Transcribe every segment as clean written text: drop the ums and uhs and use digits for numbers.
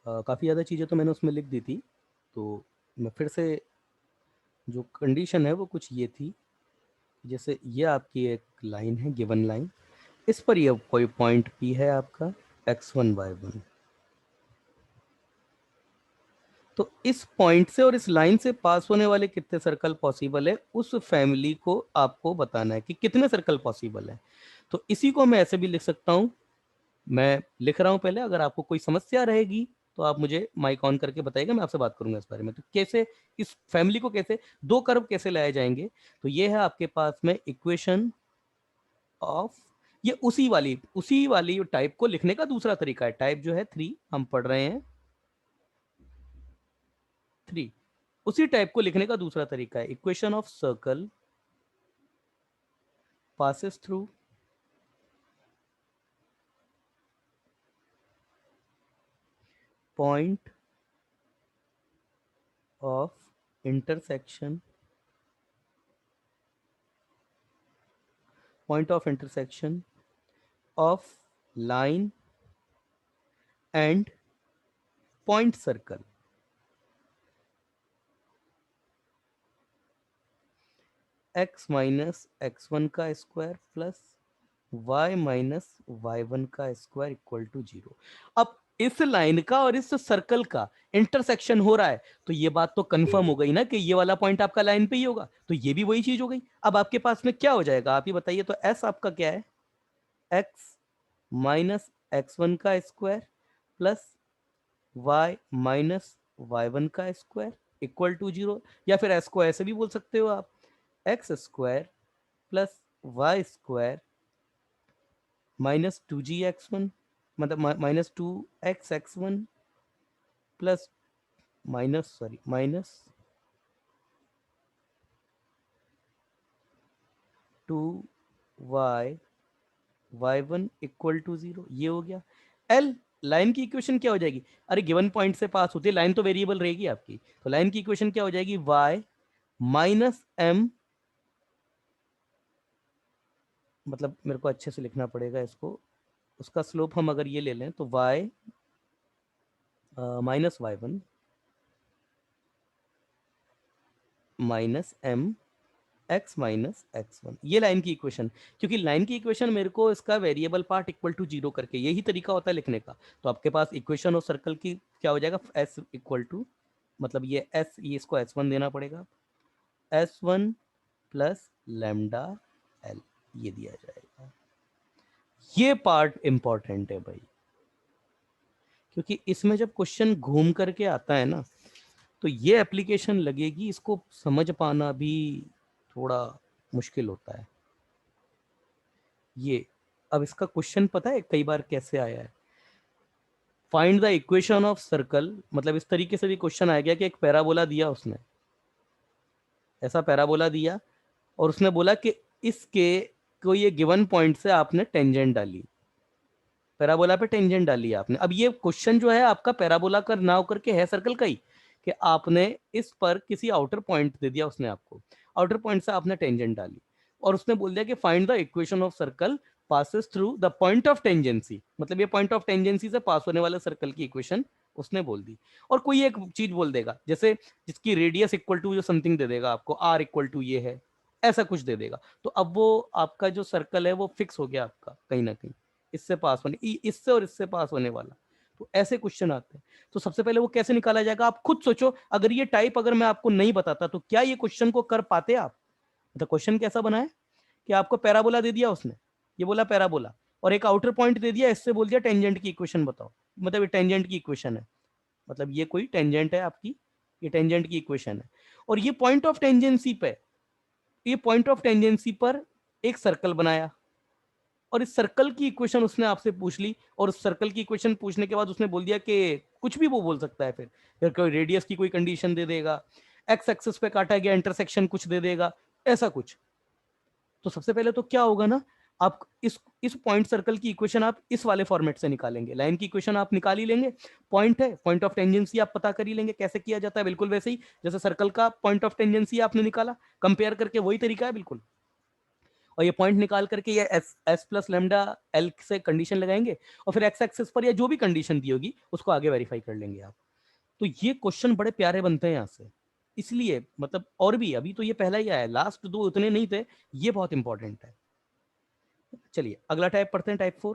काफ़ी ज़्यादा चीज़ें तो मैंने उसमें लिख दी थी, तो मैं फिर से जो कंडीशन है वो कुछ ये थी, जैसे ये आपकी एक लाइन है, गिवन लाइन, इस पर ये कोई पॉइंट P है आपका x1 y1। तो इस पॉइंट से और इस लाइन से पास होने वाले कितने सर्कल पॉसिबल है, उस फैमिली को आपको बताना है कि कितने सर्कल पॉसिबल है। तो इसी को मैं ऐसे भी लिख सकता हूं, मैं लिख रहा हूं पहले, अगर आपको कोई समस्या रहेगी तो आप मुझे माइक ऑन करके बताइएगा, मैं आपसे बात करूंगा इस बारे में। तो कैसे इस फैमिली को, कैसे दो कर्व कैसे लाए जाएंगे, तो ये है आपके पास में इक्वेशन ऑफ, ये उसी वाली टाइप को लिखने का दूसरा तरीका है। टाइप जो है 3 हम पढ़ रहे हैं, 3, उसी टाइप को लिखने का दूसरा तरीका है। Equation of circle passes through point of intersection, point of intersection of line and point circle। x minus x1 का square plus y minus y1 का स्क्वायर इक्वल टू 0। अब इस लाइन का और इस सर्कल का इंटरसेक्शन हो रहा है, तो ये बात तो कंफर्म हो गई ना कि ये वाला पॉइंट आपका लाइन पे ही होगा, तो ये भी वही चीज हो गई। अब आपके पास में क्या हो जाएगा, आप ही बताइए। तो s आपका क्या है, x माइनस x1 का square plus y minus y1 का स्क्वायर इक्वल टू 0। या फिर s को ऐसे भी बोल सकते हो आप, x square plus y square minus 2g(x1), मतलब minus 2x(x1) plus minus 2y(y1) equal to 0। ये हो गया। एल लाइन की इक्वेशन क्या हो जाएगी, अरे गिवन पॉइंट से पास होती है लाइन तो वेरिएबल रहेगी आपकी, तो लाइन की इक्वेशन क्या हो जाएगी, y माइनस m, मतलब मेरे को अच्छे से लिखना पड़ेगा इसको, उसका स्लोप हम अगर ये ले लें तो y minus y1 minus m x minus x1, ये लाइन की इक्वेशन। क्योंकि लाइन की इक्वेशन मेरे को इसका वेरिएबल पार्ट इक्वल टू 0 करके, यही तरीका होता है लिखने का। तो आपके पास इक्वेशन ऑफ सर्कल की क्या हो जाएगा, s इक्वल टू, मतलब ये s, ये इसको s1 देना पड़ेगा, s1 प्लस लैम्डा l, ये दिया जाएगा। ये पार्ट इंपॉर्टेंट है भाई, क्योंकि इसमें जब क्वेश्चन घूम करके आता है ना, तो ये एप्लीकेशन लगेगी, इसको समझ पाना भी थोड़ा मुश्किल होता है। ये अब इसका क्वेश्चन पता है कई बार कैसे आया है, find the equation of circle, मतलब इस तरीके से भी क्वेश्चन आया गया कि एक पैराबोला दिया उसने, ऐसा पैराबोला दिया, और उसने बोला कि इसके कोई ये गिवन पॉइंट से आपने टेंजेंट डाली, पैराबोला पे टेंजेंट डाली आपने। अब ये क्वेश्चन जो है आपका पैराबोला का ना होकर के है सर्कल का ही, कि आपने इस पर किसी आउटर पॉइंट दे दिया उसने आपको, आउटर पॉइंट से आपने टेंजेंट डाली, और उसने बोल दिया कि find the equation of circle passes through the point of tangency, मतलब ये पॉइंट ऑफ टेंजेंसी से पास होने वाले सर्कल की इक्वेशन उसने बोल दी। और कोई एक चीज बोल देगा, जैसे जिसकी रेडियस इक्वल टू जो समथिंग दे देगा आपको, आर इक्वल टू ये है, ऐसा कुछ दे देगा। तो अब वो आपका जो सर्कल है वो फिक्स हो गया आपका कहीं ना कहीं, इससे पास होने, इससे और इससे पास होने वाला। तो ऐसे क्वेश्चन आते हैं। तो सबसे पहले वो कैसे निकाला जाएगा, आप खुद सोचो, अगर ये टाइप अगर मैं आपको नहीं बताता तो क्या ये क्वेश्चन को कर पाते आप। मतलब क्वेश्चन कैसा बना है कि आपको पैराबोला दे दिया उसने, ये बोला पैराबोला, और एक आउटर पॉइंट दे दिया, इससे बोल दिया टेंजेंट की इक्वेशन बताओ, मतलब ये टेंजेंट की इक्वेशन है, मतलब ये कोई टेंजेंट है आपकी, ये टेंजेंट की इक्वेशन है, और ये पॉइंट ऑफ टेंजेंसी पे, ये पॉइंट ऑफ टेंजेंसी पर एक सर्कल बनाया, और इस सर्कल की इक्वेशन उसने आपसे पूछ ली, और उस सर्कल की इक्वेशन पूछने के बाद उसने बोल दिया कि कुछ भी वो बोल सकता है, फिर कोई रेडियस की कोई कंडीशन दे देगा, एक्स एक्सिस पे काटा गया इंटरसेक्शन कुछ दे देगा, ऐसा कुछ। तो सबसे पहले तो क्या होगा ना, आप इस पॉइंट सर्कल की इक्वेशन आप इस वाले फॉर्मेट से निकालेंगे, लाइन की इक्वेशन आप निकाल ही लेंगे, पॉइंट है, पॉइंट ऑफ टेंजेंसी आप पता कर ही लेंगे कैसे किया जाता है, बिल्कुल वैसे ही जैसे सर्कल का पॉइंट ऑफ टेंजेंसी आपने निकाला, कंपेयर करके वही तरीका है बिल्कुल। और ये पॉइंट निकाल करके ये एस प्लस लेमडा एल से कंडीशन लगाएंगे और फिर एक्स एक्सिस पर या जो भी कंडीशन दी होगी उसको आगे वेरीफाई कर लेंगे आप। तो ये क्वेश्चन बड़े प्यारे बनते हैं यहाँ से, इसलिए मतलब, और भी अभी तो ये पहला ही आया है, लास्ट दो उतने नहीं थे, ये बहुत इंपॉर्टेंट है। चलिए अगला टाइप पढ़ते हैं, टाइप 4।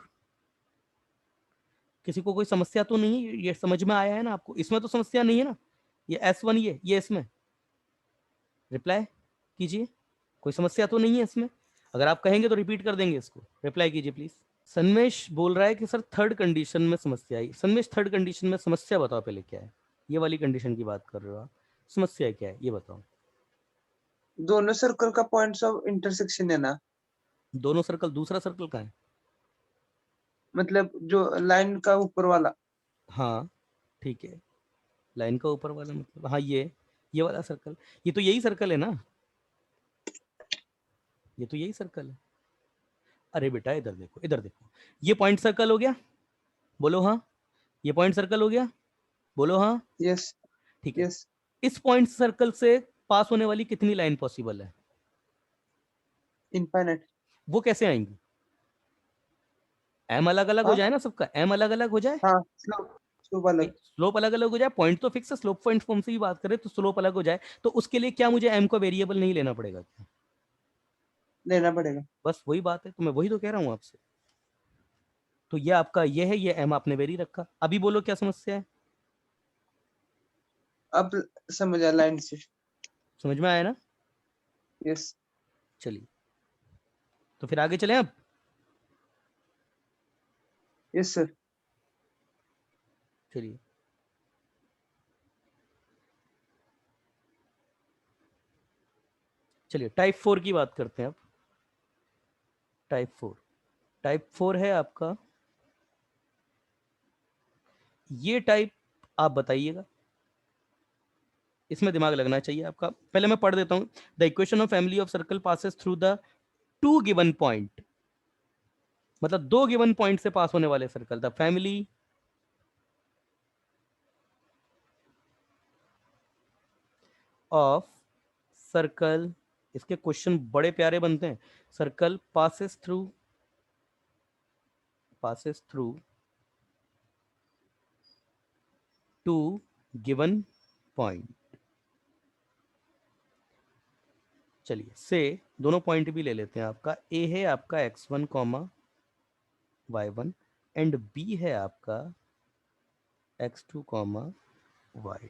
किसी को कोई समस्या तो नहीं है? ये समझ में आया है ना आपको? इसमें तो समस्या नहीं है ना? ये S1 ये इसमें रिप्लाई कीजिए, कोई समस्या तो नहीं है इसमें? अगर आप कहेंगे तो रिपीट कर देंगे इसको, रिप्लाई कीजिए प्लीज। सन्मेश बोल रहा है कि सर थर्ड कंडीशन में समस्या आई। सन्मेश थर्ड कंडीशन में समस्या बताओ पहले क्या है? ये वाली कंडीशन की बात कर रहे हो आप, समस्या क्या है ये बताओ। दोनों सर्कल का पॉइंट्स ऑफ इंटरसेक्शन है ना, दोनों सर्कल, दूसरा सर्कल कहाँ है? मतलब जो लाइन का ऊपर वाला। हाँ ठीक है, लाइन का ऊपर वाला मतलब, हाँ ये वाला सर्कल, ये तो यही सर्कल है ना, ये तो यही सर्कल है। अरे बेटा इधर देखो, इधर देखो, ये पॉइंट सर्कल हो गया, बोलो हाँ। ये पॉइंट सर्कल हो गया, बोलो हाँ। यस ठीक है, यस। इस पॉइंट सर्कल से पास होने वाली कितनी लाइन पॉसिबल है? इनफाइनाइट। वो कैसे आएंगी? एम अलग अलग हो हाँ जाए ना सबका, एम अलग अलग हो जाए, हाँ, स्लोप स्लोप अलग। स्लोप अलग अलग हो जाए, पॉइंट तो फिक्स है, स्लोप पॉइंट फॉर्म से भी बात करें तो स्लोप अलग हो जाए, तो उसके लिए क्या मुझे एम को वेरिएबल नहीं लेना पड़ेगा क्या? लेना पड़ेगा। बस वही बात है, तो मैं वही तो कह रहा हूं आपसे। तो ये आपका ये है, ये एम आपने वेरी रखा। अभी बोलो क्या समस्या है? अब समझ आया लाइन से। समझ में आया ना? यस। चलिए तो फिर आगे चलें अब। Yes sir. चलिए चलिए टाइप 4 की बात करते हैं अब। टाइप 4 है आपका, ये टाइप आप बताइएगा, इसमें दिमाग लगना चाहिए आपका। पहले मैं पढ़ देता हूं। The equation of family of circle passes through the two given point, मतलब दो गिवन पॉइंट से पास होने वाले circle, the family of circle, इसके क्वेश्चन बड़े प्यारे बनते हैं। Circle passes through two given point. चलिए से दोनों पॉइंट भी ले लेते हैं। आपका ए है आपका x1 comma y1 and B है आपका x2 कॉमा y2।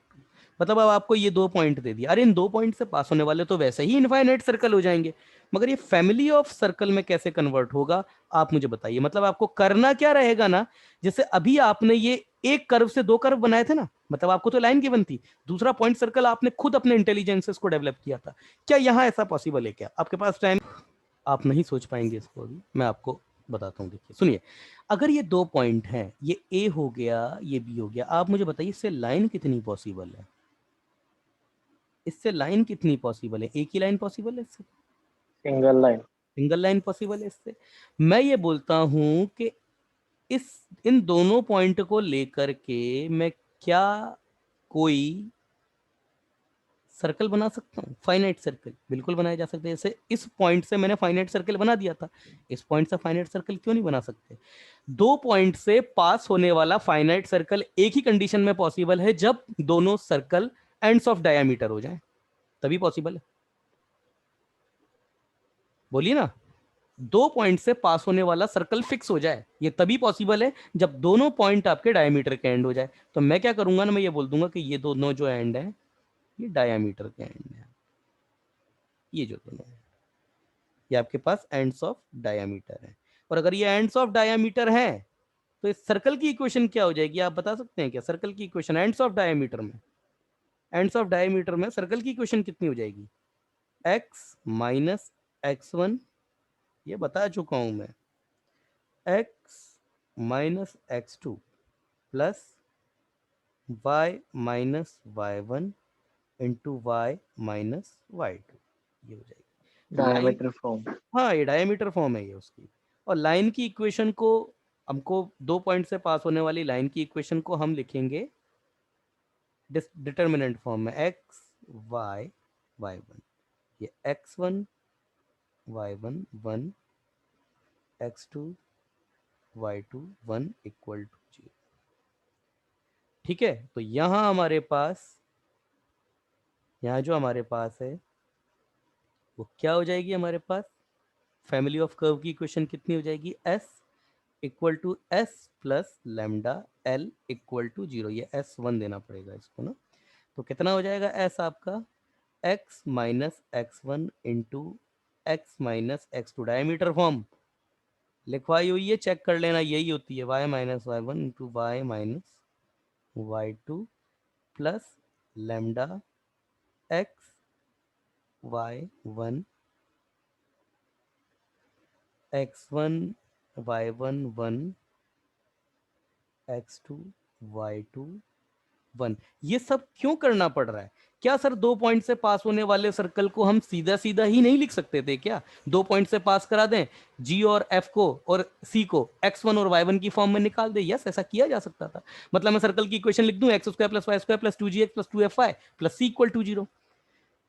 मतलब अब आपको ये दो पॉइंट दे दिया। अरे इन दो पॉइंट से पास होने वाले तो वैसे ही इनफाइनाइट सर्कल हो जाएंगे, मगर ये फैमिली ऑफ सर्कल में कैसे कन्वर्ट होगा आप मुझे बताइए। मतलब आपको करना क्या रहेगा ना, जैसे अभी आपने ये एक कर्व से दो कर्व बनाए थे ना, मतलब आपको तो लाइन गिवन थी, दूसरा पॉइंट सर्कल आपने खुद अपने इंटेलिजेंस को डेवलप किया था। क्या यहां ऐसा पॉसिबल है? क्या आपके पास टाइम? आप नहीं सोच पाएंगे इसको, अभी मैं आपको बताता हूँ। देखिए सुनिए, अगर ये दो पॉइंट हैं, ये ए हो गया ये बी हो गया, आप मुझे बताइए इससे लाइन कितनी पॉसिबल है? इससे लाइन कितनी पॉसिबल है? एक ही लाइन पॉसिबल है इससे? Single line. Single line possible है इससे। मैं ये बोलता हूं कि इस इन दोनों पॉइंट को लेकर के मैं क्या कोई सर्कल बना सकता हूँ? फाइनाइट सर्कल बिल्कुल बनाया जा सकता है। जैसे इस पॉइंट से मैंने फाइनाइट सर्कल बना दिया था, इस पॉइंट से फाइनाइट सर्कल क्यों नहीं बना सकते? दो पॉइंट से पास होने वाला फाइनाइट सर्कल एक ही कंडीशन में पॉसिबल है, जब दोनों सर्कल एंड्स ऑफ डायमीटर हो जाएं, तभी पॉसिबल है। बोलिए ना, दो पॉइंट से पास होने वाला सर्कल फिक्स हो जाए, ये तभी पॉसिबल है जब दोनों पॉइंट आपके डायमीटर के एंड हो जाए। तो मैं क्या करूंगा ना, मैं ये बोल दूंगा कि ये दोनों जो एंड है ये डायमीटर के एंड है, ये जो दोनों है ये आपके पास एंड्स ऑफ डायमीटर है। और अगर ये एंड्स ऑफ डायमीटर है तो इस सर्कल की इक्वेशन क्या हो जाएगी? आप बता सकते हैं क्या सर्कल की इक्वेशन एंड्स ऑफ डायमीटर में? एंड्स ऑफ डायमीटर में सर्कल की इक्वेशन कितनी हो जाएगी? x माइनस x1, ये बता चुका हूं मैं, x minus x2 plus y minus y1 into y minus y2, ये हो जाएगी। तो लाइन, डायमीटर फॉर्म। हाँ ये डायमीटर फॉर्म है ये उसकी। और लाइन की इक्वेशन को, हमको दो पॉइंट से पास होने वाली लाइन की इक्वेशन को हम लिखेंगे डिटर्मिनेंट फॉर्म में, x y y1, ये x1 y1 1, x2 y2 1 equal to 0। ठीक है, तो यहां हमारे पास, यहां जो हमारे पास है वो क्या हो जाएगी, हमारे पास फैमिली ऑफ कर्व की इक्वेशन कितनी हो जाएगी, s equal to s plus lambda l equal to 0। ये s1 देना पड़ेगा इसको ना, तो कितना हो जाएगा s आपका, x minus x1 into x minus x2, diameter form लिखवाई हुई है, चेक कर लेना, यही होती है y minus y1 into y minus y2 plus lambda x y1 x1 y1 1 x2 y2 1। ये सब क्यों करना पड़ रहा है? क्या सर 2 पॉइंट से पास होने वाले सर्कल को हम सीधा सीधा ही नहीं लिख सकते थे क्या? 2 पॉइंट से पास करा दें, जी और एफ को और सी को x1 और y1 की फॉर्म में निकाल दे। यस, ऐसा किया जा सकता था। मतलब मैं सर्कल की इक्वेशन लिख दूं, x square plus y square plus 2gx plus 2fy plus C equal to 0।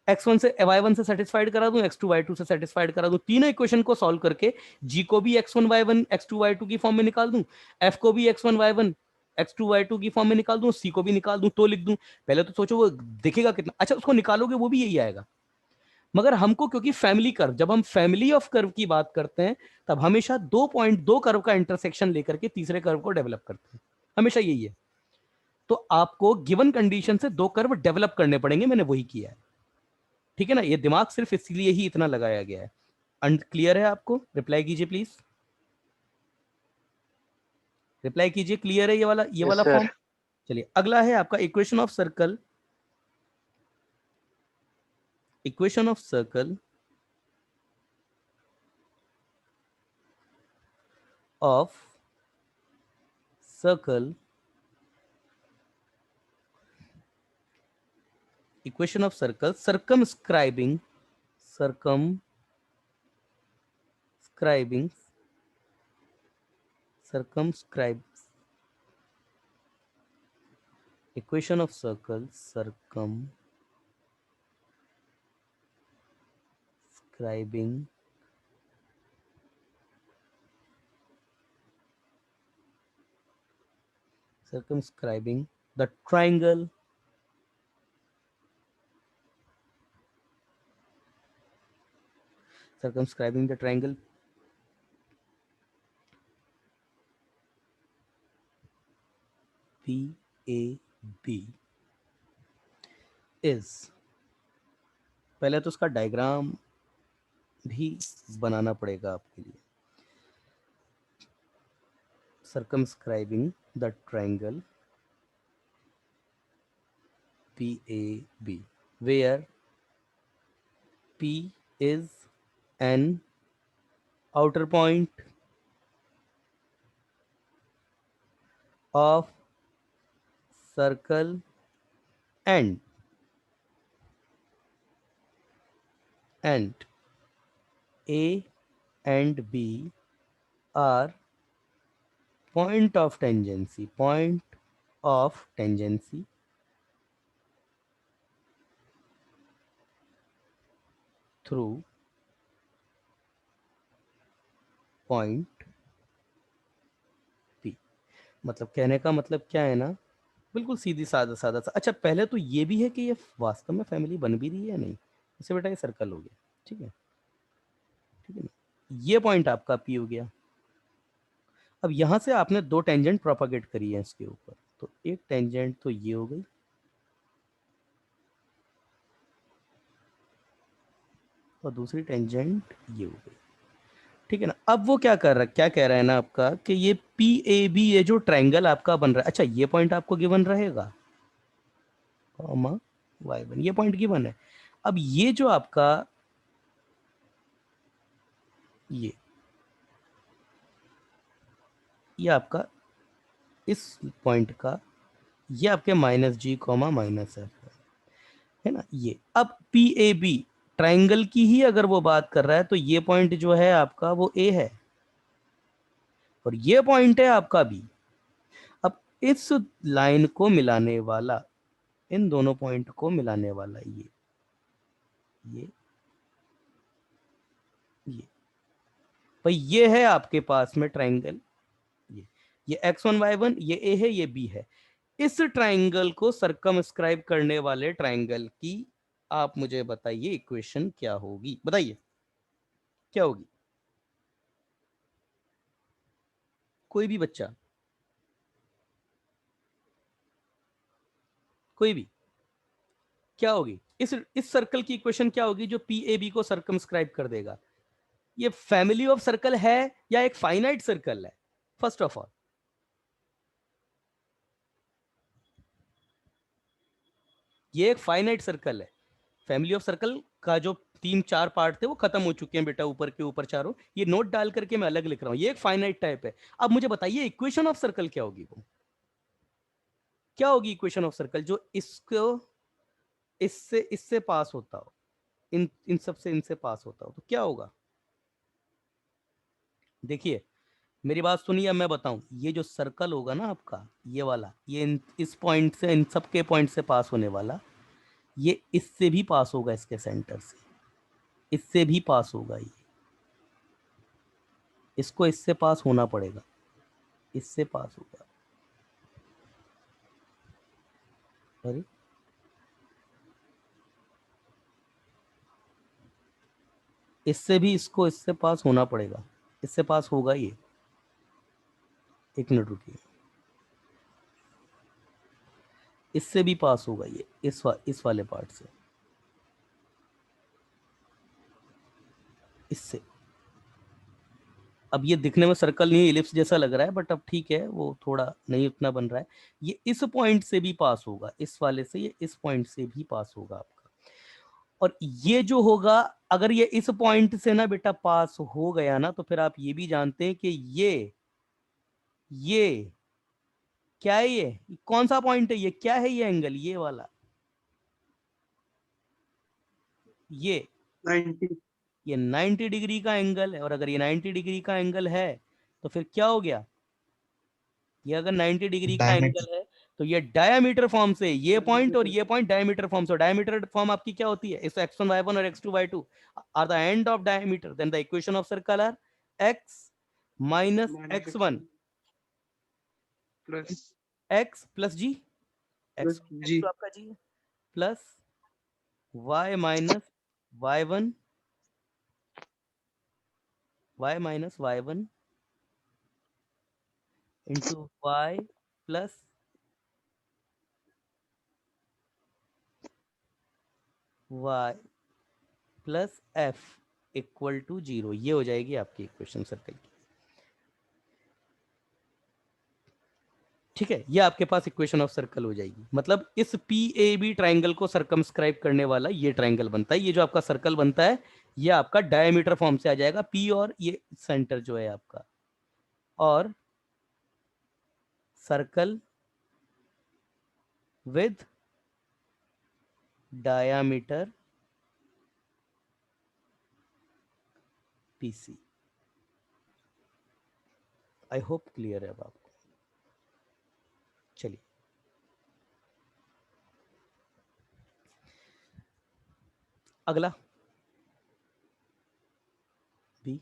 x1 से y1 से सेटिस्फाइड करा दूं, x2 y2 से सेटिस्फाइड करा दूं, तीनों इक्वेशन को सॉल्व करके g को भी x1 y1 x2 y2 की फॉर्म में निकाल दूं, f को भी x1 y1 x2 y2 की फॉर्म में निकाल दूं, c को भी निकाल दूं, तो लिख दूं। पहले तो सोचो वो दिखेगा कितना अच्छा, उसको निकालोगे वो भी यही आएगा। मगर हमको, क्योंकि फैमिली कर्व, जब हम फैमिली ऑफ कर्व की बात करते हैं तब हमेशा 2 कर्व का इंटरसेक्शन लेकर के तीसरे कर्व को डेवलप करते हैं, हमेशा यही है। तो आपको गिवन कंडीशन से 2 कर्व डेवलप करने पड़ेंगे, मैंने वही किया है। ठीक है ना, ये दिमाग सिर्फ इसलिए ही इतना लगाया गया है। क्लियर है आपको? रिप्लाई कीजिए प्लीज, रिप्लाई कीजिए, क्लियर है ये वाला यस फॉर्म? सर। चलिए अगला है आपका equation of circle. Equation of circle of circle, equation of circle circumscribing circumscribes equation of circle circumscribing the triangle PAB is, पहले तो उसका डायग्राम भी बनाना पड़ेगा आपके लिए। circumscribing the triangle PAB where P is an outer point of circle and A and B are point of tangency through point P। मतलब कहने का मतलब क्या है ना, बिल्कुल सीधी साधा साधा सा। अच्छा पहले तो ये भी है कि ये वास्तव में फैमिली बन भी रही है या नहीं। इसे बेटा ये सर्कल हो गया, ठीक है, ठीक है ना, ये पॉइंट आपका P हो गया। अब यहां से आपने 2 टेंजेंट प्रोपागेट करी है इसके ऊपर, तो एक टेंजेंट तो ये हो गई और दूसरी टेंजेंट ये हो गई, ठीक है ना। अब वो क्या कर रहा है, क्या कह रहा है ना आपका कि ये PAB, ये जो ट्रायंगल आपका बन रहा है, अच्छा ये पॉइंट आपको गिवन रहेगा, कॉमा y1, ये पॉइंट गिवन है। अब ये जो आपका ये आपका इस पॉइंट का, ये आपके -g, -f है ना। ये अब PAB ट्रायंगल की ही अगर वो बात कर रहा है तो ये पॉइंट जो है आपका वो A है और ये पॉइंट है आपका B। अब इस लाइन को मिलाने वाला, इन दोनों पॉइंट को मिलाने वाला ये भाई ये है आपके पास में ट्राइंगल, ये x1 y1, ये a है, ये b है। इस ट्राइंगल को सर्कमस्क्राइब करने वाले ट्राइंगल की आप मुझे बताइए इक्वेशन क्या होगी, बताइए क्या होगी, कोई भी बच्चा, कोई भी, क्या होगी इस सर्कल की इक्वेशन क्या होगी जो पी ए बी को सर्कमस्क्राइब कर देगा? ये फैमिली ऑफ सर्कल है या एक फाइनाइट सर्कल है? फर्स्ट ऑफ ऑल ये एक फाइनाइट सर्कल है। फैमिली ऑफ सर्कल का जो 3-4 पार्ट थे वो खत्म हो चुके हैं बेटा, ऊपर के ऊपर चारों, ये नोट डाल करके मैं अलग लिख रहा हूं, ये एक फाइनाइट टाइप है। अब मुझे बताइए इक्वेशन ऑफ सर्कल क्या होगी, वो क्या होगी इक्वेशन ऑफ सर्कल जो इसको इससे इससे पास होता हो, इन इन सब से इनसे पास होता हो, तो क्या होगा? देखिए मेरी बात सुनिए, अब मैं बताऊं, ये जो सर्कल होगा ना आपका, ये वाला, ये इस पॉइंट से इन सब के पॉइंट से पास होने वाला, ये इससे भी पास होगा, इसके सेंटर से इससे भी पास होगा, ये इसको इससे पास होना पड़ेगा, इससे पास होगा। अरे इससे भी इसको इससे पास होना पड़ेगा, इससे पास होगा ये, एक मिनट रुकिए, इससे भी पास होगा ये, इस वाले पार्ट से, इससे। अब ये दिखने में सर्कल नहीं, इलिप्स जैसा लग रहा है, बट अब ठीक है, वो थोड़ा नहीं उतना बन रहा है। ये इस पॉइंट से भी पास होगा, इस वाले से, ये इस पॉइंट से भी पास होगा आपका। और ये जो होगा, अगर ये इस पॉइंट से ना बेटा पास हो गया ना, तो फिर आप ये भी जानते हैं कि ये क्या है, ये कौन सा पॉइंट है, ये क्या है, ये एंगल, ये वाला, ये 90। ये 90 डिग्री का एंगल है। और अगर ये 90 डिग्री का एंगल है तो फिर क्या हो गया, ये अगर 90 डिग्री का डायमीटर। एंगल है तो ये डायमीटर फॉर्म से, ये पॉइंट और ये पॉइंट डायमीटर फॉर्म से, डायमीटर फॉर्म आपकी क्या होती है, इस x1 y1 और x2 y2 are the end of diameter, then the equation of circle are x minus x1 plus x plus G, x G तो आपका जी है, plus y minus y1, y minus y1 into y plus y plus f equal to 0। ये हो जाएगी आपकी equation circle की, ठीक है। ये आपके पास इक्वेशन ऑफ सर्कल हो जाएगी। मतलब इस पी ए बी ट्राइंगल को सर्कमस्क्राइब करने वाला ये ट्राइंगल बनता है, ये जो आपका सर्कल बनता है ये आपका डायमीटर फॉर्म से आ जाएगा, पी और ये सेंटर जो है आपका, और circle with diameter PC. I hope clear है अब आपको। चलिए अगला बी,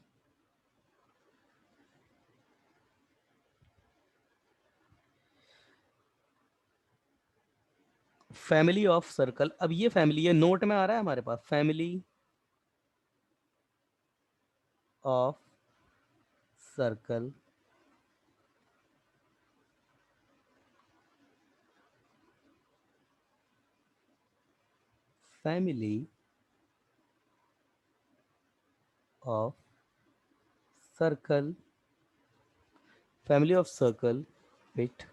फैमिली ऑफ सर्कल। अब ये फैमिली, ये नोट में आ रहा है हमारे पास, family of circle family of circle family of circle, wait,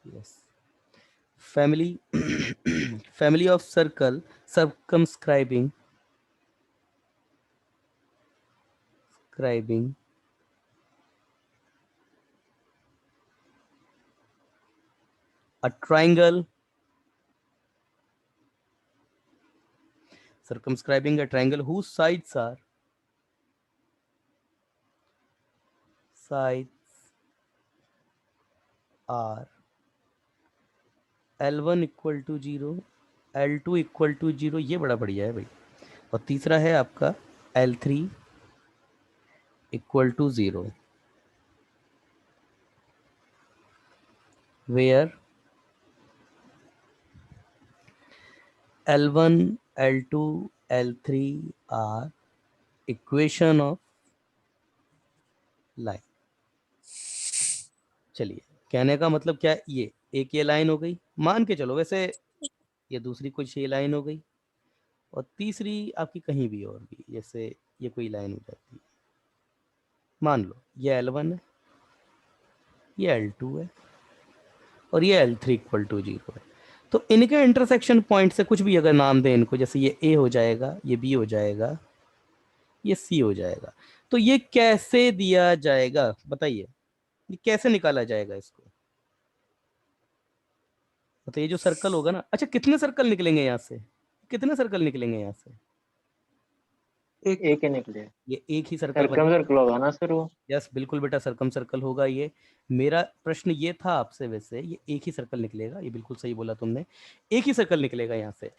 yes, family family of circle scribing a triangle, circumscribing a triangle whose sides are L1 equal to 0, L2 equal to 0, ये बड़ा बढ़िया है भाई। और तीसरा है आपका L3 equal to 0 where L1, L2, L3 are equation of line। चलिए, कहने का मतलब क्या, ये लाइन हो गई, मान के चलो, वैसे ये दूसरी कुछ ये लाइन हो गई, और तीसरी आपकी कहीं भी और भी, जैसे ये कोई लाइन हो जाती है, मान लो ये L1 है, ये L2 है, और ये L3 इक्वल टू 0 है। तो इनके इंटरसेक्शन पॉइंट से कुछ भी अगर नाम दें इनको, जैसे ये A हो जाएगा, ये B हो जाएगा, ये C हो जाएगा, तो ये कैसे दिया जाएगा बताइए, ये कैसे निकाला जाएगा इसको? मतलब ये जो सर्कल होगा ना, अच्छा कितने सर्कल निकलेंगे यहाँ से, कितने सर्कल निकलेंगे यहाँ से? एक एक ही निकले। ये एक ही सर्कल सर्कम सर्कल होगा ना सर वो? यस बिल्कुल बेटा, सर्कम सर्कल होगा ये। मेरा प्रश्न ये था आपसे, वैसे ये एक ही सर्कल निकलेगा, ये बिल्कुल सही बोला तुमने, एक ही सर्कल निकलेगा यहाँ से।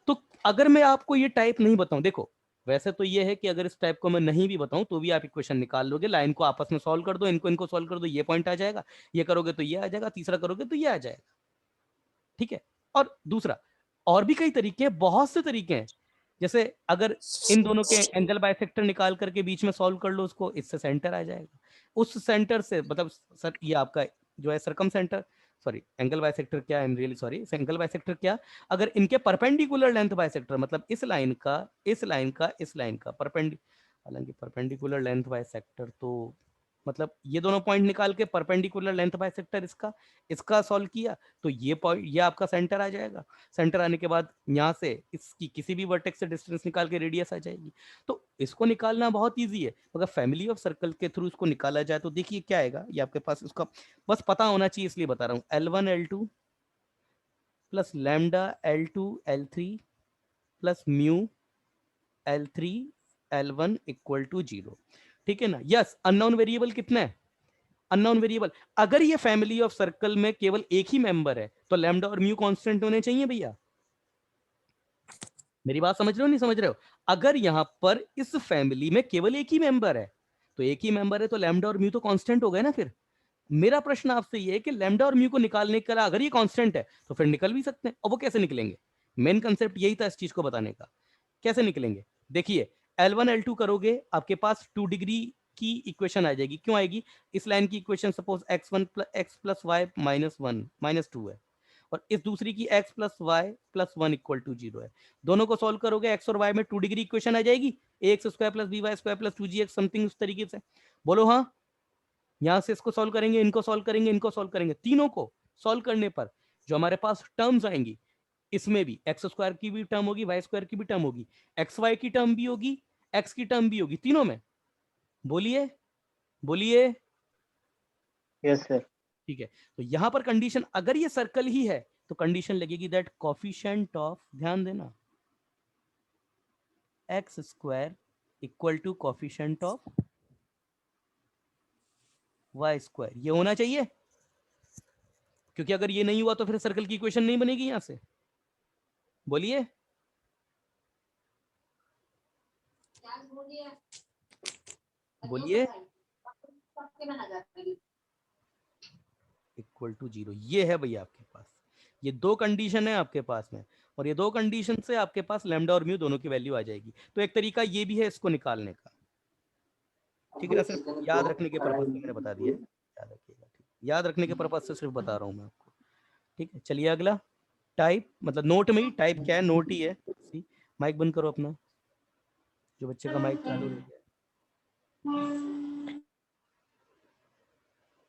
तो अगर मैं आपको ये टाइप नहीं बताऊं, देखो वैसे तो ये है कि अगर इस टाइप को मैं नहीं भी बताऊं तो भी आप इक्वेशन निकाल लोगे, लाइन को आपस में सॉल्व कर दो, इनको इनको सॉल्व कर दो, ये पॉइंट आ जाएगा, ये करोगे तो ये आ जाएगा, तीसरा करोगे तो ये आ जाएगा, ठीक है। और दूसरा, और भी कई तरीके हैं, बहुत से तरीके हैं, जैसे अगर इन दोनों के एंगल बाइसेक्टर निकाल करके बीच में सॉल्व कर लो उसको, इससे सेंटर आ जाएगा, उस सेंटर से मतलब सर ये आपका जो है सरकम सेंटर, सॉरी एंगल बाइसेक्टर क्या, I am really sorry, angle bisector क्या, अगर इनके परपेंडिकुलर लेंथ बाइसेक्टर, मतलब इस लाइन का इस लाइन का इस लाइन का हालांकि परपेंडिकुलर लेंथ बाइसेक्टर तो मतलब ये दोनों पॉइंट निकाल के परपेंडिकुलर लेंथ बाइसेक्टर इसका इसका सॉल्व किया, तो ये पॉइंट ये आपका सेंटर आ जाएगा, सेंटर आने के बाद यहाँ से इसकी किसी भी वर्टेक्स से डिस्टेंस निकाल के रेडियस आ जाएगी। तो इसको निकालना बहुत इजी है, अगर फैमिली ऑफ सर्कल के थ्रू इसको निकाला जाए तो देखिए क्या आएगा, ये आपके पास इसका बस पता होना चाहिए इसलिए बता रहा हूँ, L1 L2 plus lambda L2 L3 plus mu L3 L1 equal to 0, ठीक है ना। यस, अननोन वेरिएबल कितना है, अननोन वेरिएबल, अगर ये फैमिली ऑफ सर्कल में केवल एक ही मेंबर है तो लैम्डा और म्यू कांस्टेंट होने चाहिए भैया, मेरी बात समझ रहे हो नहीं समझ रहे हो? अगर यहां पर इस फैमिली में केवल एक ही मेंबर है, तो एक ही मेंबर है तो लैम्डा और म्यू तो कांस्टेंट हो गए ना। फिर मेरा प्रश्न आपसे ये है कि लैम्डा और म्यू को निकालने के लिए अगर ये कांस्टेंट है तो फिर निकल भी सकते हैं, और वो कैसे निकलेंगे, मेन कंसेप्ट यही था इस चीज को बताने का, कैसे निकलेंगे। देखिए L1 L2 करोगे, आपके पास 2 डिग्री की इक्वेशन आ जाएगी, क्यों आएगी, इस लाइन की equation suppose x1 x plus y minus 1 minus 2 है, और इस दूसरी की x plus y plus 1 equal to 0 है, दोनों को सॉल्व करोगे x और y में 2 डिग्री इक्वेशन आ जाएगी, ax square plus by square plus 2gx something उस तरीके से, बोलो हाँ। यहां से इसको सॉल्व करेंगे, इनको सॉल्व करेंगे, इनको सॉल्व करेंगे, तीनों को सॉल्व करने पर जो हमारे पास टर्म्स आएंगी, इसमें भी एक्स स्क्वायर की भी टर्म होगी, वाई स्क्वायर की भी टर्म होगी, एक्स वाई की टर्म भी होगी, एक्स की टर्म भी होगी, तीनों में। बोलिए बोलिए। Yes sir. ठीक है, तो यहां पर कंडीशन, अगर ये सर्कल ही है तो कंडीशन लगेगी दैट कॉफिशिएंट ऑफ, ध्यान देना, x square equal to coefficient of y square, ये होना चाहिए, क्योंकि अगर ये नहीं हुआ तो फिर सर्कल की इक्वेशन नहीं बनेगी यहां से। बोलिए बोलिए, इक्वल टू 0, ये है भैया आपके पास, ये दो कंडीशन है आपके पास में, और ये दो कंडीशन से आपके पास लैम्डा और म्यू दोनों की वैल्यू आ जाएगी। तो एक तरीका ये भी है इसको निकालने का, ठीक है ना, सिर्फ याद रखने के पर्पज से मैंने बता दिया है, याद रखिएगा, ठीक, याद रखने के पर्पज से सिर्फ बता रहा हूं मैं आपको, ठीक है। चलिए अगला, टाइप, मतलब नोट में ही टाइप क्या है, नोट ही है, सी, माइक बंद करो अपना, जो बच्चे का माइक चालू रह गया।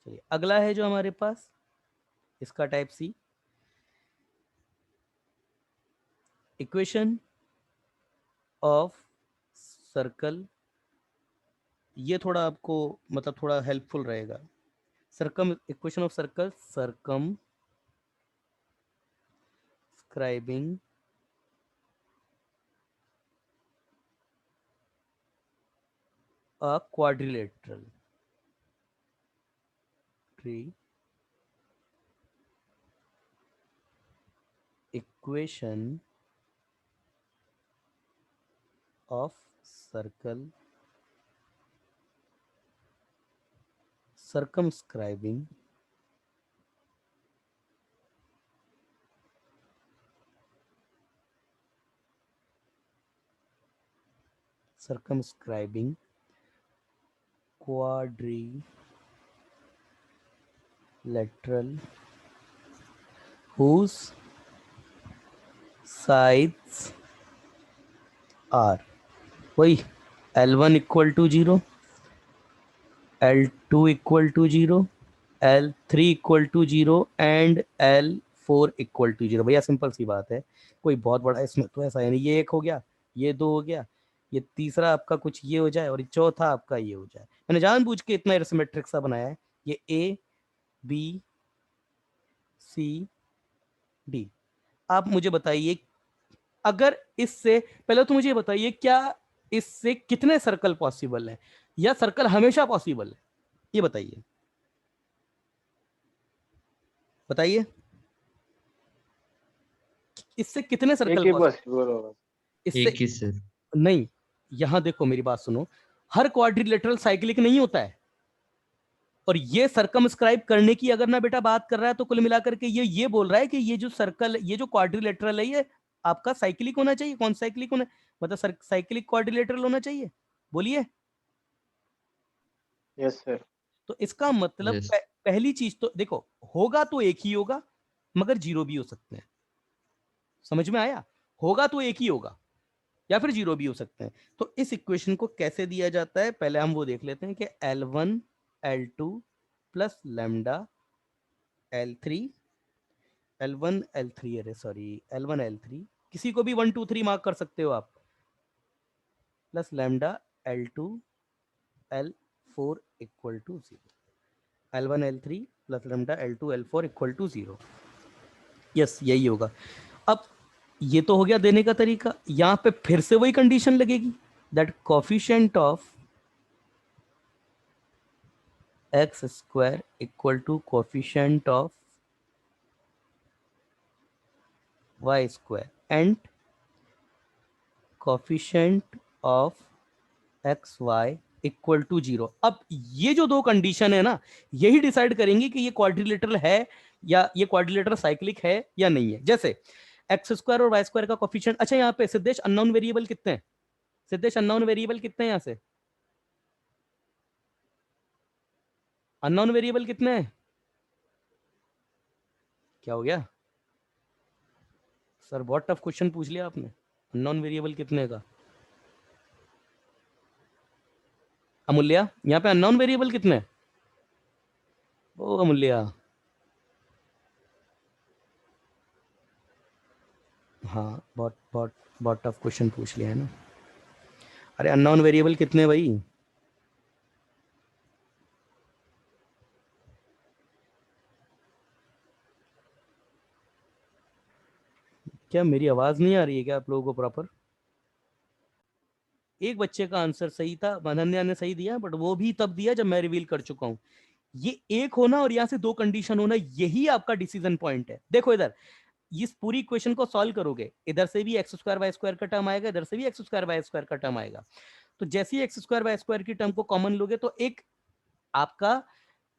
चलिए अगला है जो हमारे पास, इसका type C, equation of circle, ये थोड़ा आपको मतलब थोड़ा हेल्पफुल रहेगा, circum, equation of circle, circumscribing a quadrilateral tree equation of circle circumscribing quadrilateral whose sides are वही L1 equal to 0, L2 equal to 0, L3 equal to 0 and L4 equal to 0। भैया simple सी बात है, कोई बहुत बड़ा इसमें तो ऐसा है नहीं, ये एक हो गया, ये दो हो गया, ये तीसरा आपका कुछ ये हो जाए और चौथा आपका ये हो जाए। मैंने जानबूझ के इतना एरिथमेटिक सा बनाया है। ये A B C D। आप मुझे बताइए, अगर इससे पहले तो मुझे बताइए क्या इससे कितने सर्कल पॉसिबल है, या सर्कल हमेशा पॉसिबल है, ये बताइए, बताइए इससे कितने सर्कल एक ही पॉसिबल पॉसिबल होगा। इससे? एक ही सर। नहीं, यहां देखो मेरी बात सुनो, हर क्वाड्रिलेटरल साइक्लिक नहीं होता है, और ये सर्कमस्क्राइब करने की अगर ना बेटा बात कर रहा है तो कुल मिलाकर के ये बोल रहा है कि ये जो सर्कल, ये जो क्वाड्रिलेटरल है, ये आपका साइक्लिक होना चाहिए। कौन साइक्लिक होना, मतलब साइक्लिक क्वाड्रिलेटरल होना चाहिए, बोलिए। Yes sir. तो इसका मतलब Yes. पहली चीज तो देखो, होगा तो एक ही होगा, मगर जीरो भी हो सकते हैं। समझ में आया? होगा तो एक ही होगा या फिर जीरो भी हो सकते हैं। तो इस इक्वेशन को कैसे दिया जाता है, पहले हम वो देख लेते हैं कि L1 L2 plus lambda L3, L1 L3, अरे सॉरी L1 L3, किसी को भी 1 2 3 मार्क कर सकते हो आप, plus lambda L2 L4 equal to 0। L1 L3 plus lambda L2 L4 equal to 0। Yes, यही होगा। अब ये तो हो गया देने का तरीका, यहां पे फिर से वही कंडीशन लगेगी, that coefficient of x square equal to coefficient of y square and coefficient of x y equal to 0। अब ये जो दो कंडीशन है ना, यही डिसाइड करेंगे कि ये क्वाड्रिलेटरल है या ये क्वाड्रिलेटरल साइक्लिक है या नहीं है। जैसे एक्स स्क्वायर और वाई स्क्वायर का कोफिशिएंट, अच्छा यहाँ पे सिद्धेश अननोन वेरिएबल कितने हैं? सिद्धेश अननोन वेरिएबल कितने हैं यहाँ से? अननोन वेरिएबल कितने हैं? क्या हो गया सर, बहुत टफ क्वेश्चन पूछ लिया आपने। अननोन वेरिएबल कितने का? अमूल्या, यहाँ पे अननोन वेरिएबल कितने हैं? ओ अमूल्या, हाँ बहुत बहुत बहुत टफ क्वेश्चन पूछ लिया है ना। अरे अननोन वेरिएबल कितने भाई? क्या मेरी आवाज नहीं आ रही है क्या आप लोगों को प्रॉपर? एक बच्चे का आंसर सही था, अनन्या ने सही दिया, बट वो भी तब दिया जब मैं रिवील कर चुका हूं। ये एक होना और यहां से दो कंडीशन होना, यही आपका डिसीजन पॉइंट है। देखो इधर, इस पूरी इक्वेशन को सॉल्व करोगे, इधर से भी एक्स स्क्वायर वाई स्क्वायर का टर्म आएगा, इधर से भी एक्स स्क्वायर वाई स्क्वायर का टर्म आएगा। तो जैसे ही एक्स स्क्वायर वाई स्क्वायर की टर्म को कॉमन लोगे तो एक आपका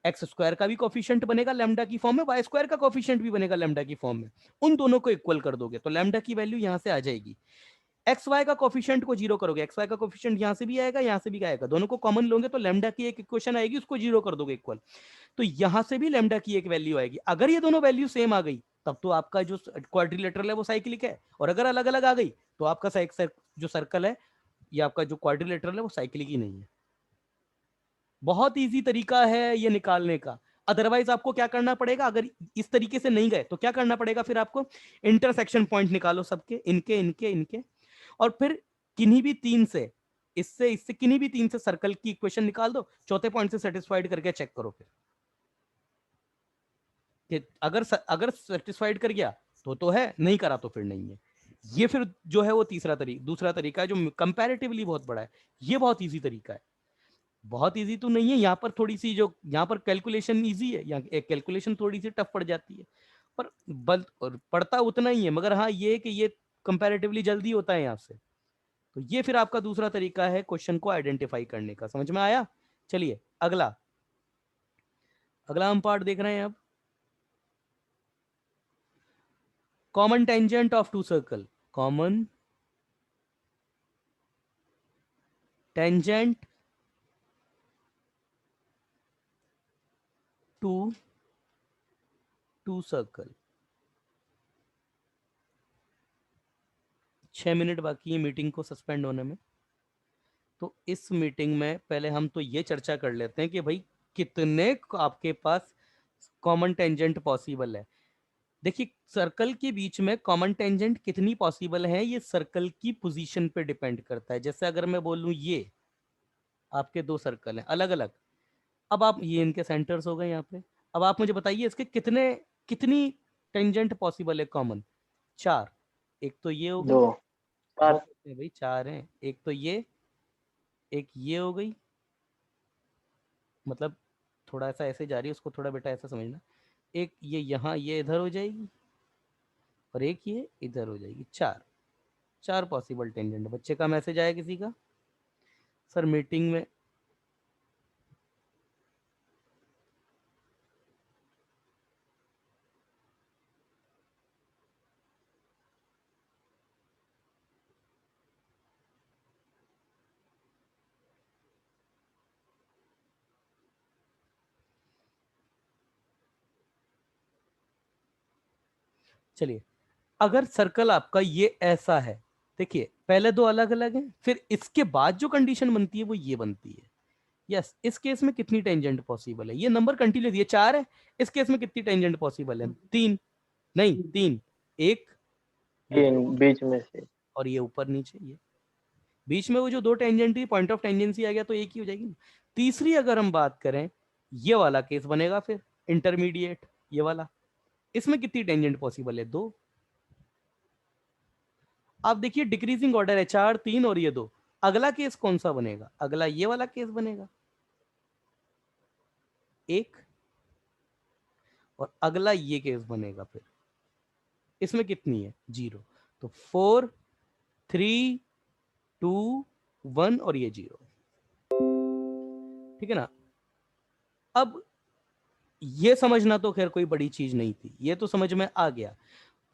एक्स स्क्वायर का भी कोफिशिएंट बनेगा लैम्डा की फॉर्म में, वाई स्क्वायर का कोफिशिएंट भी बनेगा लैम्डा की फॉर्म में। उन दोनों को इक्वल कर दोगे तो लैम्डा की वैल्यू यहां से आ जाएगी। एक्स वाई का कोफिशिएंट को जीरो करोगे, एक्स वाई का कोफिशिएंट यहां से भी आएगा, यहां से भी आएगा, दोनों को कॉमन लोगे तो लैम्डा की एक इक्वेशन आएगी, उसको जीरो कर दोगे इक्वल, तो यहां से भी लैम्डा की एक वैल्यू आएगी। अगर ये दोनों वैल्यू सेम आ गई तब तो आपका जो क्वाड्रिलेटरल है वो साइक्लिक है, और अगर अलग अलग आ गई तो आपका जो सर्कल है या आपका जो क्वाड्रिलेटरल है वो साइक्लिक ही नहीं है। बहुत इजी तरीका है ये निकालने का। अदरवाइज आपको क्या करना पड़ेगा, अगर इस तरीके से नहीं गए तो क्या करना पड़ेगा फिर आपको? इंटरसेक्शन पॉइंट निकालो सबके, इनके इनके इनके, और फिर किन्हीं भी तीन से, इससे इससे किन्हीं भी तीन से सर्कल की इक्वेशन निकाल दो, चौथे पॉइंट से सेटिस्फाइड करके चेक करो फिर कि अगर सेटिस्फाइड कर गया तो है, नहीं करा तो फिर नहीं है। ये फिर जो है वो दूसरा तरीका है जो कंपैरेटिवली बहुत बड़ा है। ये बहुत इजी तरीका है, बहुत इजी तो नहीं है, यहाँ पर थोड़ी सी जो यहाँ पर कैलकुलेशन इजी है, यहाँ कैलकुलेशन थोड़ी सी टफ पड़ जाती है, पर बल और पड़ता उतना ही है, मगर हाँ ये कि ये कंपैरेटिवली जल्दी होता है यहाँ से। तो ये फिर आपका दूसरा तरीका है क्वेश्चन को आइडेंटिफाई करने का। समझ में आया? चलिए अगला, अगला हम पार्ट देख रहे हैं अब, common tangent of two circle, common tangent to two circle. 6 minute बाकी है मीटिंग को सस्पेंड होने में, तो इस मीटिंग में पहले हम तो ये चर्चा कर लेते हैं कि भाई कितने आपके पास कॉमन टेंजेंट पॉसिबल है। देखिए सर्कल के बीच में कॉमन टेंजेंट कितनी पॉसिबल है ये सर्कल की पोजीशन पे डिपेंड करता है। जैसे अगर मैं बोलूं ये आपके दो सर्कल हैं अलग अलग, अब आप ये इनके सेंटर्स हो गए यहाँ पे, अब आप मुझे बताइए इसके कितने कितनी टेंजेंट पॉसिबल है कॉमन? 4। एक तो ये हो गई, 2 दो 4 कैसे हैं भाई, 4 हैं। एक तो ये, एक ये हो गई, मतलब थोड़ा सा ऐसे जा रही है, उसको थोड़ा बेटा ऐसा समझना। एक ये यहाँ, ये इधर हो जाएगी, और एक ये इधर हो जाएगी। 4 4 पॉसिबल टेंजेंट। बच्चे का मैसेज आया किसी का, सर मीटिंग में चलिए, अगर सर्कल आपका ये ऐसा है, देखिए पहले दो अलग अलग हैं, फिर इसके बाद जो कंडीशन बनती है वो ये बनती है। यस, इस केस में कितनी टेंजेंट पॉसिबल है? ये नंबर कंटिन्यूस, ये 4 है, इस केस में कितनी टेंजेंट पॉसिबल है? 3, नहीं 3, एक, ये 3 दो, बीच में से। और ये ऊपर नीचे, ये बीच में वो जो दो टेंजेंट थी, पॉइंट ऑफ टेंजेंसी आ गया तो एक ही हो जाएगी। तीसरी अगर हम बात करें, ये वाला केस बनेगा फिर इंटरमीडिएट, ये वाला, इसमें कितनी टेंजेंट पॉसिबल है? 2। आप देखिए डिक्रीजिंग ऑर्डर है, 4, 3 और ये 2। अगला केस कौन सा बनेगा? अगला ये वाला केस बनेगा, 1, और अगला ये केस बनेगा फिर, इसमें कितनी है? 0। तो 4, 3, 2, 1 और ये 0। ठीक है ना? अब ये समझना तो खैर कोई बड़ी चीज नहीं थी, ये तो समझ में आ गया।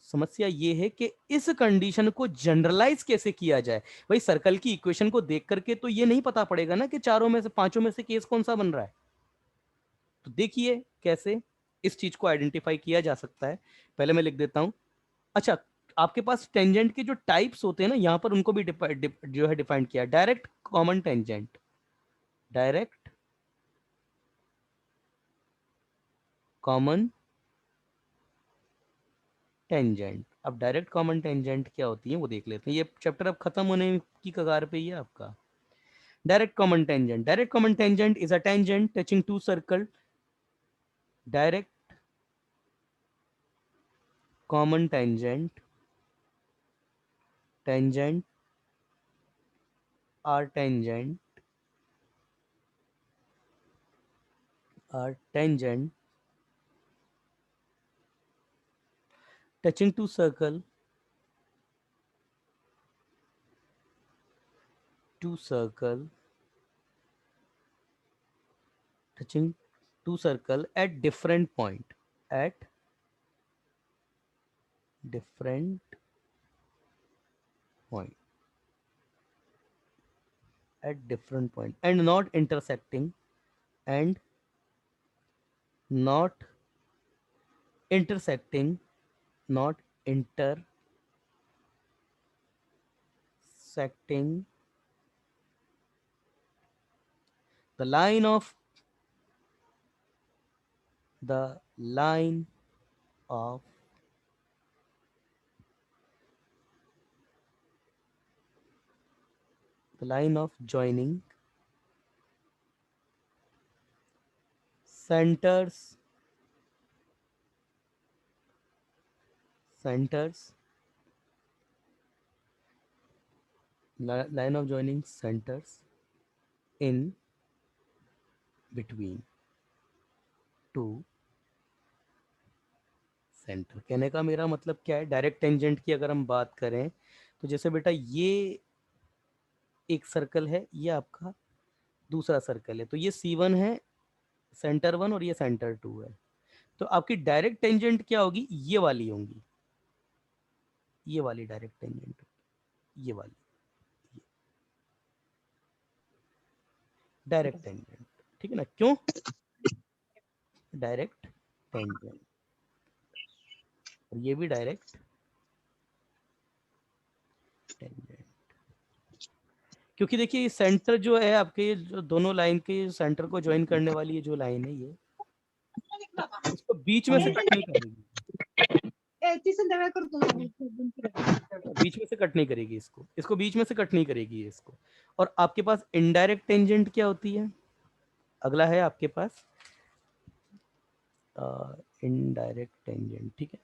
समस्या ये है कि इस कंडीशन को जनरलाइज कैसे किया जाए। भाई सर्कल की इक्वेशन को देख करके तो ये नहीं पता पड़ेगा ना कि चारों में से, पांचों में से केस कौन सा बन रहा है। तो देखिए कैसे इस चीज को आइडेंटिफाई किया जा सकता है। पहले मैं लिख देता हूं। अच्छा, आपके पास टेंजेंट के जो टाइप्स होते हैं ना, यहां पर उनको भी जो है डिफाइन किया। Direct common tangent, direct common tangent. अब डायरेक्ट कॉमन टेंजेंट क्या होती है वो देख लेते हैं। ये चैप्टर अब खत्म होने की कगार पे ही है आपका। Direct common tangent, direct common tangent is a tangent touching two circle. Direct common tangent, tangent are tangent, are tangent touching to circle, to circle, touching to circle at different point, at different point, at different point, and not intersecting, and not intersecting, not intersecting the line of, the line of the line of joining centers, centers, line of joining centers in between two centre. कहने का मेरा मतलब क्या है, direct tangent की अगर हम बात करें तो जैसे बेटा ये एक सर्कल है, ये आपका दूसरा सर्कल है, तो ये C1 है, सेंटर 1 और ये सेंटर 2 है, तो आपकी डायरेक्ट टेंजेंट क्या होगी, ये वाली होंगी, ये वाली डायरेक्ट टेंजेंट, ये वाली डायरेक्ट टेंजेंट, ठीक है ना, क्यों डायरेक्ट टेंजेंट, और ये भी डायरेक्ट टेंजेंट, क्योंकि देखिए सेंटर जो है आपके, जो दोनों लाइन के सेंटर को ज्वाइन करने वाली ये जो लाइन है, ये इसको बीच में से कट नहीं करेगी, बीच में से कट नहीं करेगी इसको बीच में से कट नहीं करेगी इसको। और आपके पास इनडायरेक्ट टेंजेंट क्या होती है, अगला है आपके पास इनडायरेक्ट टेंजेंट, ठीक है।